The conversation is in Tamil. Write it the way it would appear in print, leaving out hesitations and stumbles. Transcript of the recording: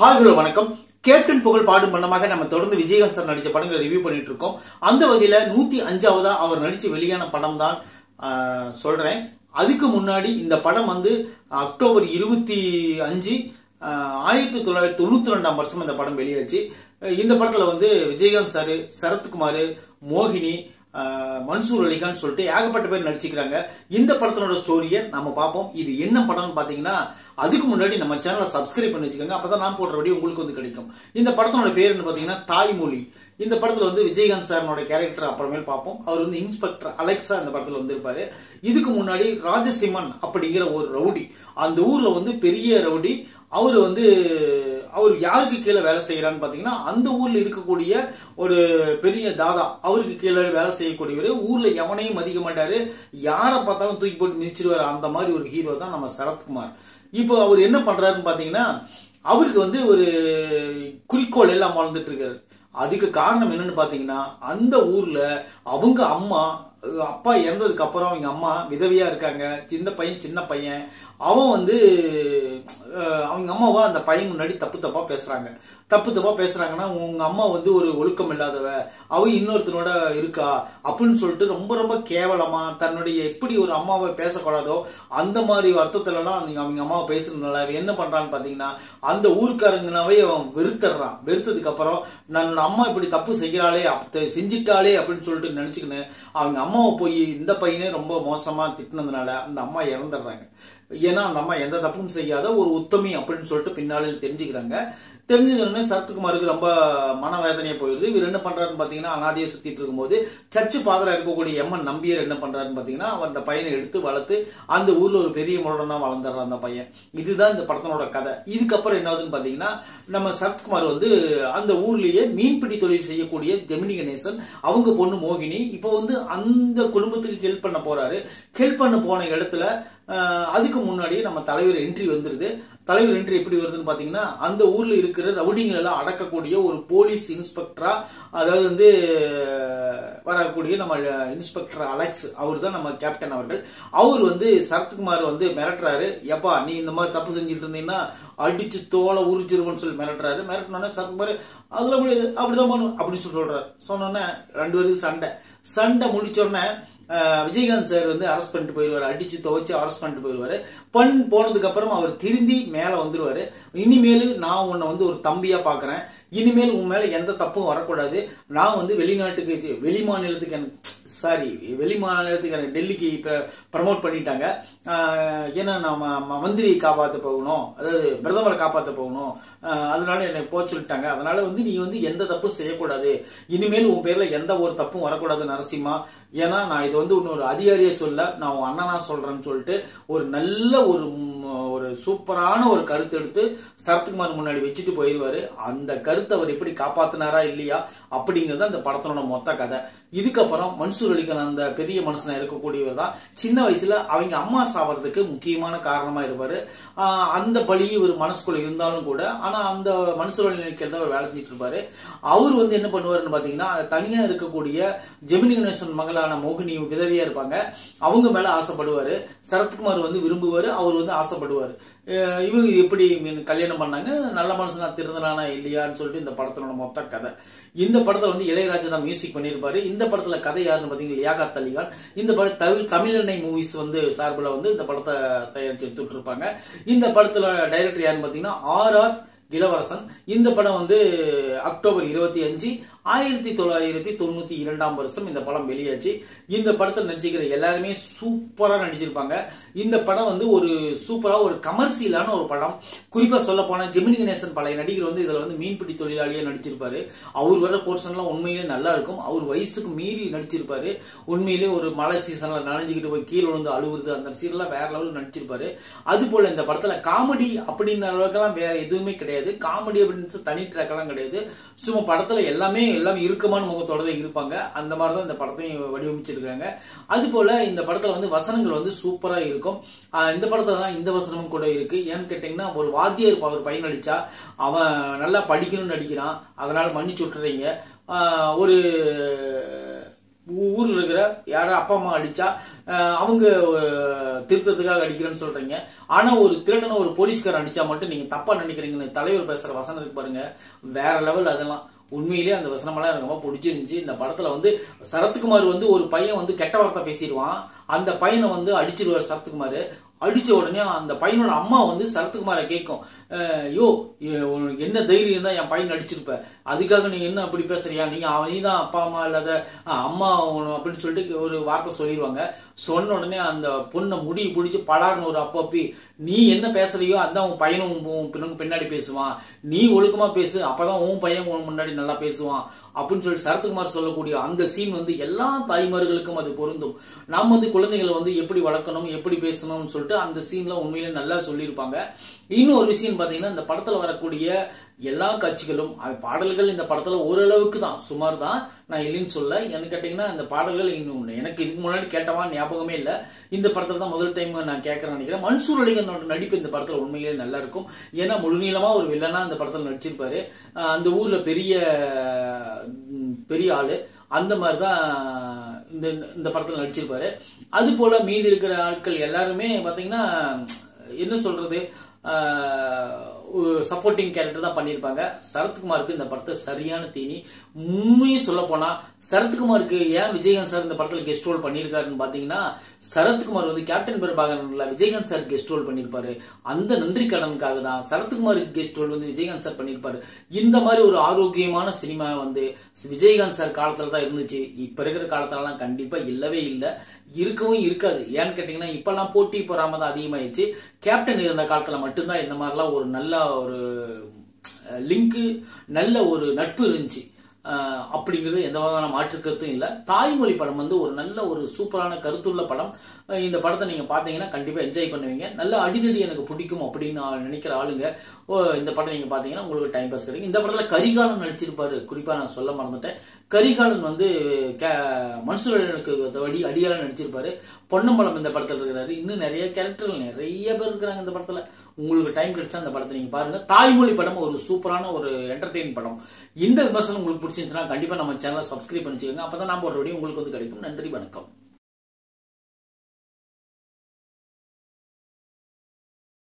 ஹாய் ஹலோ வணக்கம். கேப்டன் புகழ் பாடும் படமாக நம்ம தொடர்ந்து விஜயகாந்த் சார் நடிச்ச படங்களை ரிவ்யூ பண்ணிட்டு இருக்கோம். அந்த வகையில 105ஆவதா அவர் நடிச்சு வெளியான படம் தான் சொல்றேன். அதுக்கு முன்னாடி இந்த படம் வந்து அக்டோபர் 25 1992ஆம் வருஷம் இந்த படம் வெளியாச்சு. இந்த படத்துல வந்து விஜயகாந்த் சார், சரத்குமார், மோகினி, மன்சூர் அலிகான் சொல்லிட்டு ஏகப்பட்ட பேர் நடிச்சுக்கிறாங்க. இந்த படத்தினோட ஸ்டோரியை நம்ம பார்ப்போம். இது என்ன படம்னு பாத்தீங்கன்னா, அதுக்கு முன்னாடி நம்ம சேனலை சப்ஸ்கிரைப் பண்ணி வச்சுக்கோங்க. அப்பதான் நான் போடுற வீடியோ உங்களுக்கு வந்து கிடைக்கும். இந்த படத்தினோட பேர் என்ன பாத்தீங்கன்னா தாய்மொழி. இந்த படத்துல வந்து விஜயகாந்த் சாரோட கேரக்டர் அப்புறமேல் பார்ப்போம். அவர் வந்து இன்ஸ்பெக்டர் அலெக்ஸா இந்த படத்துல வந்திருப்பாரு. இதுக்கு முன்னாடி ராஜசிம்மன் அப்படிங்கிற ஒரு ரவுடி, அந்த ஊர்ல வந்து பெரிய ரவுடி. அவர் யாருக்கு கீழே வேலை செய்யறான்னு பாத்தீங்கன்னா, அந்த ஊர்ல இருக்கக்கூடிய ஒரு பெரிய தாதா, அவருக்கு கீழே வேலை செய்யக்கூடியவர். ஊர்ல எவனையும் மதிக்க மாட்டாரு, யாரை பார்த்தாலும் தூக்கி போட்டு மிதிச்சிடுவாரு. அந்த மாதிரி ஒரு ஹீரோ தான் நம்ம சரத்குமார். இப்போ அவர் என்ன பண்றாருன்னு பாத்தீங்கன்னா, அவருக்கு வந்து ஒரு குறிக்கோள் எல்லாம் வாழ்ந்துட்டு இருக்காரு. அதுக்கு காரணம் என்னன்னு பாத்தீங்கன்னா, அந்த ஊர்ல அவங்க அப்பா இறந்ததுக்கு அப்புறம் அவங்க அம்மா விதவியா இருக்காங்க. சின்ன பையன் அவன் வந்து அவங்க அம்மாவா அந்த பையன் முன்னாடி தப்பா பேசுறாங்கன்னா, உங்க அம்மா வந்து ஒரு ஒழுக்கம் இல்லாதவ, அவ இன்னொருத்தனோட இருக்கா அப்படின்னு சொல்லிட்டு ரொம்ப ரொம்ப கேவலமா தன்னுடைய எப்படி ஒரு அம்மாவை பேசக்கூடாதோ அந்த மாதிரி அர்த்தத்துல எல்லாம் அவங்க அம்மாவை பேசுறதுனால என்ன பண்றான்னு பாத்தீங்கன்னா, அந்த ஊருக்காரங்கனாவே அவன் வெறுத்துறான். வெறுத்ததுக்கு அப்புறம் நம்மளோட அம்மா இப்படி தப்பு செஞ்சிட்டாலே அப்படின்னு சொல்லிட்டு நினைச்சுக்கின்னு அவங்க அம்மாவை போய் இந்த பையனே ரொம்ப மோசமா திட்டினதுனால அந்த அம்மா இறந்துடுறாங்க. ஏன்னா அந்த அம்மா எந்த தப்பும் செய்யாத ஒரு உத்தமி அப்படின்னு சொல்லிட்டு பின்னாலே தெரிஞ்சுக்கிறாங்க. தெரிஞ்சதுன்னு சரத்குமாருக்கு ரொம்ப மனவேதனையா போயிருது. இவர் என்ன பண்றாருன்னு பாத்தீங்கன்னா, அனாதையை சுத்திட்டு இருக்கும்போது சர்ச்சு பாதரா இருக்கக்கூடிய எம்என் நம்பியர் என்ன பண்றாருன்னு பாத்தீங்கன்னா, அவர் அந்த பையனை எடுத்து வளர்த்து அந்த ஊர்ல ஒரு பெரிய முரடனா வளர்ந்துடுறான் அந்த பையன். இதுதான் இந்த படத்தினோட கதை. இதுக்கப்புறம் என்ன ஆகுதுன்னு பாத்தீங்கன்னா, நம்ம சரத்குமார் வந்து அந்த ஊர்லயே மீன்பிடி தொழில் செய்யக்கூடிய ஜெமினி கணேசன், அவங்க பொண்ணு மோகினி, இப்ப வந்து அந்த குடும்பத்துக்கு ஹெல்ப் பண்ண போறாரு. ஹெல்ப் பண்ண போன இடத்துல அதுக்கு முன்னாடி நம்ம தலைவர் என்ட்ரி வந்துருது. தலைவர் என்ட்ரி எப்படி வருதுன்னு பாத்தீங்கன்னா, அந்த ஊர்ல இருக்கிற ரவுடிங்களை எல்லாம் அடக்கக்கூடிய ஒரு போலீஸ் இன்ஸ்பெக்டரா, அதாவது வந்து வரக்கூடிய நம்ம இன்ஸ்பெக்டர் அலெக்ஸ், அவர் தான் நம்ம கேப்டன் அவர்கள். அவர் வந்து சரத்குமார் வந்து மிரட்டுறாரு. எப்பா நீ இந்த மாதிரி தப்பு செஞ்சுட்டு இருந்தீங்கன்னா அடிச்சு தோலை உரிச்சிருவன்னு சொல்லி மிரட்டுறாரு. மிரட்டினோடனே சரத்குமார் அதுல முடியாது, அப்படிதான் பண்ணும் அப்படின்னு சொல்றாரு. சொன்னோன்னே ரெண்டு பேருக்கு சண்டை முடிச்ச உடனே விஜயகாந்த் சார் வந்து அரெஸ்ட் பண்ணிட்டு போயிடுவாரு. அடிச்சு துவைச்சு அரெஸ்ட் பண்ணிட்டு போயிடுவாரு. போனதுக்கு அப்புறம் அவர் திரும்பி மேல வந்துருவாரு. இனிமேல் நான் உன்னை வந்து ஒரு தம்பியா பாக்குறேன். இனிமேல் உன் மேல எந்த தப்பும் வரக்கூடாது. நான் வந்து வெளி மாநிலத்துக்கு எனக்கு டெல்லிக்கு ப்ரமோட் பண்ணிட்டாங்க. ஏன்னா நம்ம மந்திரியை காப்பாற்ற போகணும், அதாவது பிரதமரை காப்பாற்ற போகணும், அதனால என்னை போக சொல்லிட்டாங்க. அதனால வந்து நீ வந்து எந்த தப்பும் செய்யக்கூடாது. இனிமேல் உன் பேர்ல எந்த ஒரு தப்பும் வரக்கூடாது நரசிம்மா. ஏன்னா நான் இது வந்து இன்னொரு அதிகாரியை சொல்ல, நான் உன் அண்ணனா சொல்றேன்னு சொல்லிட்டு ஒரு நல்ல ஒரு சூப்பரான ஒரு கருத்து எடுத்து சரத்குமார் முன்னாடி வச்சுட்டு போயிடுவாரு. அந்த கருத்தை அவர் எப்படி காப்பாத்தினாரா இல்லையா அப்படிங்கிறது அந்த படத்தோட மொத்த கதை. இதுக்கப்புறம் மன்சூர் அலிகான் அந்த பெரிய மனுஷனா இருக்கக்கூடியவர் தான் சின்ன வயசுல அவங்க அம்மா சாவறதுக்கு முக்கியமான காரணமா இருப்பாரு. அந்த பழி ஒரு மனசுக்குள்ள இருந்தாலும் கூட, ஆனா அந்த மன்சூர் அலிகான் அவர் வேலை செஞ்சுட்டு இருப்பாரு. அவர் வந்து என்ன பண்ணுவாருன்னு பாத்தீங்கன்னா, தனியா இருக்கக்கூடிய ஜெமினி கணேசன் மகளான மோகினி விதவியா இருப்பாங்க, அவங்க மேல ஆசைப்படுவாரு. சரத்குமார் வந்து விரும்புவாரு, அவர் வந்து ஆசைப்படுவாரு. இவங்க எப்படி கல்யாணம் பண்ணாங்க, நல்ல மனுஷனா திருந்தனானா இல்லையான்னு சொல்லிட்டு இந்த படத்தோட மொத்த கதை. இந்த படத்துல வந்து இளையராஜா தான் மியூசிக் பண்ணிருப்பாரு. இந்த படத்துல கதை யாருன்னு பாத்தீங்கன்னா லியாகத் அலிகான். இந்த படம் தமிழெண்ணை மூவிஸ் வந்து சார்பில் வந்து இந்த படத்தை தயாரிச்சு எடுத்துட்டு இருப்பாங்க. இந்த படத்துல டைரக்டர் யாருன்னு பாத்தீங்கன்னா RR இளவரசன். இந்த படம் வந்து அக்டோபர் 25 1992ஆம் வருஷம் இந்த படம் வெளியாச்சு. இந்த படத்தில் நடிச்சிருக்கிற எல்லாருமே சூப்பரா நடிச்சிருப்பாங்க. இந்த படம் வந்து ஒரு சூப்பரா ஒரு கமர்ஷியலான ஒரு படம். குறிப்பா சொல்ல போனா ஜெமினி கணேசன் பழைய நடிகர் வந்து இதுல வந்து மீன்பிடி தொழிலாளியா நடிச்சிருப்பாரு. அவர் வர போர்ஷன்லாம் உண்மையிலே நல்லா இருக்கும். அவர் வயசுக்கு மீறி நடிச்சிருப்பாரு. உண்மையிலே ஒரு மழை சீசன்ல நனைஞ்சுக்கிட்டு போய் கீழே விழுந்து அழுகுறது, அந்த சீன்லாம் வேற லெவல் நடிச்சிருப்பாரு. அது போல இந்த படத்துல காமெடி அப்படின்ற அளவுக்கெல்லாம் வேற எதுவுமே கிடையாது. காமெடி அப்படின்னு தனி ட்ராக் எல்லாம் கிடையாது. சும்மா படத்துல எல்லாமே இறுக்கமான முகத்தோட தான் இருப்பாங்க. அந்த மாதிரிதான் இந்த படத்தையும் வடிவமைச்சிருக்காங்க. அது போல இந்த படத்துல வந்து வசனங்கள் வந்து சூப்பரா இருக்கும். இந்த படத்துல தான் இந்த வசனமும் கூட இருக்கு. ஏன்னு கேட்டீங்கன்னா, ஒரு வாத்தியார் ஒரு பையன் நடிச்சா அவன் நல்லா படிக்கணும்னு நடிக்கிறான், அதனால மன்னிச்சு விட்டுறீங்க. ஒரு ஊர்ல இருக்கிற யாரோ அப்பா அம்மா அடிச்சா அவங்க திருத்தத்துக்காக அடிக்கிறேன்னு சொல்றீங்க. ஆனா ஒரு திருடனை ஒரு போலீஸ்காரன் அடிச்சா மட்டும் நீங்க தப்பா நினைக்கிறீங்கன்னு தலைவர் பேசுற வசனம் இருக்கு பாருங்க, வேற லெவல். அதெல்லாம் உண்மையிலேயே அந்த வசனமெல்லாம் எனக்கு ரொம்ப பிடிச்சிருந்துச்சு. இந்த படத்துல வந்து சரத்குமார் வந்து ஒரு பையன் வந்து கெட்ட வார்த்தை பேசிடுவான், அந்த பையனை வந்து அடிச்சிருவார் சரத்குமார். அடிச்ச உடனே அந்த பையனோட அம்மா வந்து சரத்குமாரை கேட்கும், யோ என்ன தைரியம் தான் என் பையன் அடிச்சிருப்ப, அதுக்காக நீ என்ன அப்படி பேசுறியா, நீ தான் அப்பா அம்மா இல்லாத அம்மா அப்படின்னு சொல்லிட்டு ஒரு வார்த்தை சொல்லிடுவாங்க. சொன்ன உடனே அந்த பொண்ணை முடி பிடிச்சி பலார்னு ஒரு அப்பப்பி, நீ என்ன பேசுறியோ அதான் உன் பையனும் பின்னாடி பேசுவான், நீ ஒழுக்கமா பேசு அப்பதான் உன் பையன் உன் முன்னாடி நல்லா பேசுவான் அப்படின்னு சொல்லி சரத்குமார் சொல்லக்கூடிய அந்த சீன் வந்து எல்லா தாய்மார்களுக்கும் அது பொருந்தும். நாம் வந்து குழந்தைகளை வந்து எப்படி வளர்க்கணும் எப்படி பேசணும்னு சொல்லிட்டு அந்த சீன்ல உண்மையிலே நல்லா சொல்லியிருப்பாங்க. இன்னும் ஒரு விஷயம் பாத்தீங்கன்னா, இந்த படத்துல வரக்கூடிய எல்லா காட்சிகளும் பாடல்கள் இந்த படத்துல ஓரளவுக்கு தான், சுமார் தான், நான் இல்லைன்னு சொல்ல. எனக்கு கேட்டீங்கன்னா இந்த பாடல்கள் இன்னும் எனக்கு இதுக்கு முன்னாடி கேட்டவா ஞாபகமே இல்லை, இந்த படத்துல தான் முதல் டைம் நான் கேட்கறேன்னு நினைக்கிறேன். மன்சூர் அலிகானோட நடிப்பு இந்த படத்துல உண்மையிலே நல்லா இருக்கும். ஏன்னா முழுநீளமா ஒரு வில்லனா இந்த படத்துல நடிச்சிருப்பாரு. அந்த ஊர்ல பெரிய ஆளு, அந்த மாதிரிதான் இந்த படத்துல நடிச்சிருப்பாரு. அது போல மீதி இருக்கிற ஆட்கள் எல்லாருமே பாத்தீங்கன்னா என்ன சொல்றது, சப்போர்ட்டிங் கேரக்டர் தான் பண்ணியிருப்பாங்க. சரத்குமாருக்கு இந்த படத்தை சரியான தீனி. உண்மையும் சொல்ல போனா சரத்குமாருக்கு ஏன் விஜயகாந்த் சார் இந்த படத்துல கெஸ்ட் ரோல் பண்ணியிருக்காருன்னு பாத்தீங்கன்னா, சரத்குமார் வந்து கேப்டன் பிரபாகரன்ல விஜயகாந்த் சார் கெஸ்ட் ரோல் பண்ணியிருப்பாரு. அந்த நன்றி கடனுக்காக தான் சரத்குமாருக்கு கெஸ்ட் ரோல் வந்து விஜயகாந்த் சார் பண்ணியிருப்பாரு. இந்த மாதிரி ஒரு ஆரோக்கியமான சினிமா வந்து விஜயகாந்த் சார் காலத்துல தான் இருந்துச்சு. இப்ப இருக்கிற காலத்துலலாம் கண்டிப்பா இல்லவே இல்லை, இருக்கவும் இருக்காது. ஏன்னு கேட்டீங்கன்னா இப்பெல்லாம் போட்டி பொறாம தான் அதிகமாயிடுச்சு. கேப்டன் இருந்த காலத்துல மட்டும்தான் இந்த மாதிரிலாம் ஒரு நல்ல ஒரு லிங்க், நல்ல ஒரு நட்பு இருந்துச்சு. அப்படிங்கிறது எந்த வகையான மாற்று கருத்தும் இல்லை. தாய்மொழி படம் வந்து ஒரு நல்ல ஒரு சூப்பரான கருத்துள்ள படம். இந்த படத்தை நீங்க பாத்தீங்கன்னா கண்டிப்பா என்ஜாய் பண்ணுவீங்க. நல்ல அடிதடி எனக்கு பிடிக்கும் அப்படின்னு நினைக்கிற ஆளுங்க இந்த படம் நீங்க பாத்தீங்கன்னா உங்களுக்கு டைம் பாஸ் கிடைக்கும். இந்த படத்துல கரிகாலன் நடிச்சிருப்பாரு, குறிப்பா நான் சொல்ல மறந்துட்டேன். கரிகாலன் வந்து மன்சூர் அலிகானுக்கு அடியால நடிச்சிருப்பாரு. பொன்னம்பலம் இந்த படத்துல இருக்கிறாரு. இன்னும் நிறைய கேரக்டர்கள் நிறைய பேர் இருக்கிறாங்க இந்த படத்துல. உங்களுக்கு டைம் கிடைச்சா அந்த படத்தை நீங்க பாருங்க. தாய்மொழி படம் ஒரு சூப்பரான ஒரு என்டர்டெயின் படம். இந்த விமர்சனம் உங்களுக்கு பிடிச்சிருந்துச்சுன்னா கண்டிப்பா நம்ம சேனலை சப்ஸ்கிரைப் பண்ணிச்சுக்கோங்க. அப்பதான் நான் போடுற வீடியோ உங்களுக்கு வந்து கிடைக்கும். நன்றி, வணக்கம்.